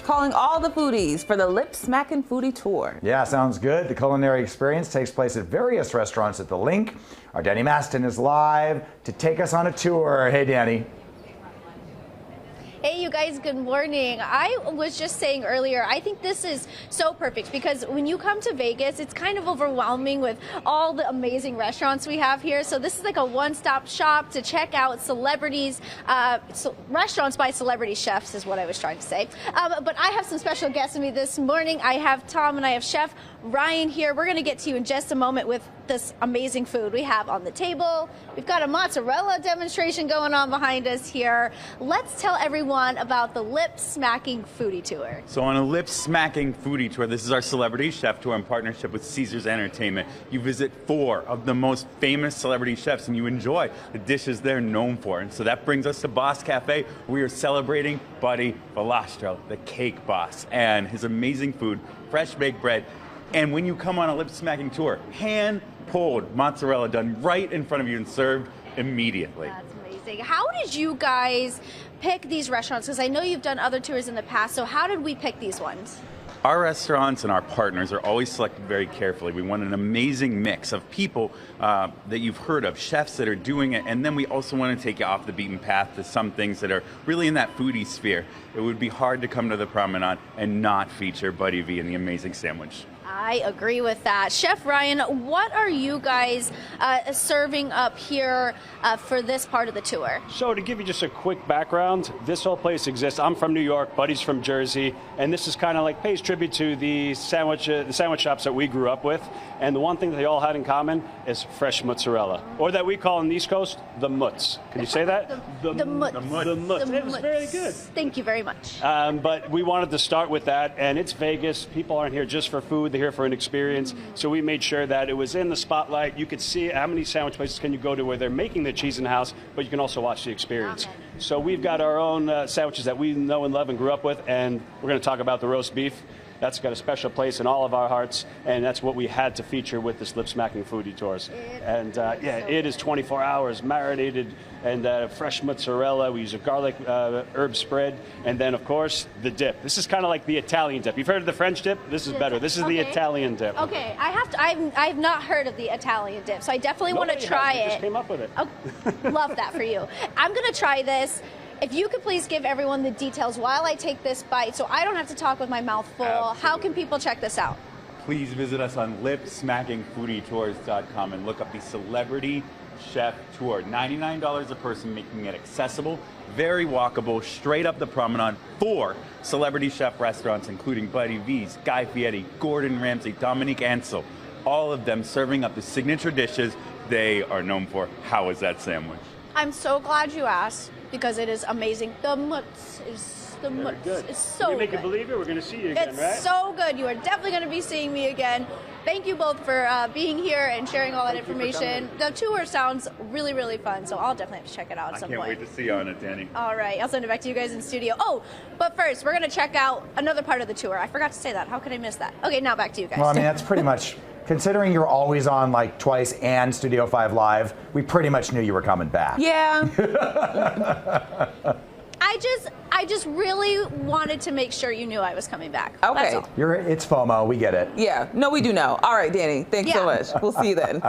calling all the foodies for the lip-smacking foodie tour. Yeah, sounds good. The culinary experience takes place at various restaurants at the LINQ. Our Danny Maston is live to take us on a tour. Hey, Danny. Hey, you guys, good morning. I was just saying earlier, I think this is so perfect because when you come to Vegas, it's kind of overwhelming with all the amazing restaurants we have here. So this is like a one-stop shop to check out celebrities, restaurants by celebrity chefs is what I was trying to say. But I have some special guests with me this morning. I have Tom and I have Chef Ryan here. We're going to get to you in just a moment with this amazing food we have on the table. We've got a mozzarella demonstration going on behind us here. Let's tell everyone about the lip-smacking foodie tour. So on a lip-smacking foodie tour, this is our celebrity chef tour in partnership with Caesars Entertainment. You visit 4 of the most famous celebrity chefs and you enjoy the dishes they're known for. And so that brings us to Boss Cafe. We are celebrating Buddy Valastro, the cake boss, and his amazing food, fresh baked bread. And when you come on a lip-smacking tour, hand-pulled mozzarella done right in front of you and served immediately. That's amazing. How did you guys pick these restaurants? Because I know you've done other tours in the past, so how did we pick these ones? Our restaurants and our partners are always selected very carefully. We want an amazing mix of people that you've heard of, chefs that are doing it, and then we also want to take you off the beaten path to some things that are really in that foodie sphere. It would be hard to come to the Promenade and not feature Buddy V and the amazing sandwich. I agree with that. Chef Ryan, what are you guys serving up here for this part of the tour? So to give you just a quick background, this whole place exists. I'm from New York, Buddy's from Jersey, and this is kind of like pays tribute to the sandwich shops that we grew up with. And the one thing that they all had in common is fresh mozzarella, or that we call in the East Coast, the mutts. Can you say that? The mutts. The mutts. It was very good. Thank you very much. But we wanted to start with that, and it's Vegas. People aren't here just for food. They're here for an experience. So we made sure that it was in the spotlight. You could see how many sandwich places can you go to where they're making the cheese in the house, but you can also watch the experience. Okay. So we've got our own sandwiches that we know and love and grew up with, and we're going to talk about the roast beef. That's got a special place in all of our hearts, and that's what we had to feature with this lip-smacking foodie tours. And yeah, it is 24 hours marinated and fresh mozzarella. We use a garlic herb spread, and then of course the dip. This is kind of like the Italian dip. You've heard of the French dip? This is better. This is the Italian dip. Okay, I've not heard of the Italian dip, so I definitely want to try it. Just came up with it. Oh, love that for you. I'm gonna try this. If you could please give everyone the details while I take this bite so I don't have to talk with my mouth full. Absolutely. How can people check this out? Please visit us on lipsmackingfoodietours.com and look up the Celebrity Chef Tour. $99 a person, making it accessible, very walkable, straight up the Promenade. 4 celebrity chef restaurants, including Buddy V's, Guy Fieri, Gordon Ramsay, Dominique Ansel. All of them serving up the signature dishes they are known for. How is that sandwich? I'm so glad you asked because it is amazing. The mutts is the mutts. Good. It's so Can you make good. a believer? We're going to see you again, It's right? so good. You are definitely going to be seeing me again. Thank you both for being here and sharing all that information. The tour sounds really, really fun, so I'll definitely have to check it out at some point. I can't wait to see you on it, Danny. All right, I'll send it back to you guys in studio. Oh, but first, we're going to check out another part of the tour. I forgot to say that. How could I miss that? Okay, now back to you guys. Well, I mean, that's pretty much, considering you're always on like twice and Studio 5 Live, we pretty much knew you were coming back. Yeah. I just really wanted to make sure you knew I was coming back. Okay. That's all. It's FOMO, we get it. Yeah. No, we do know. All right, Danny. Thanks so much. We'll see you then.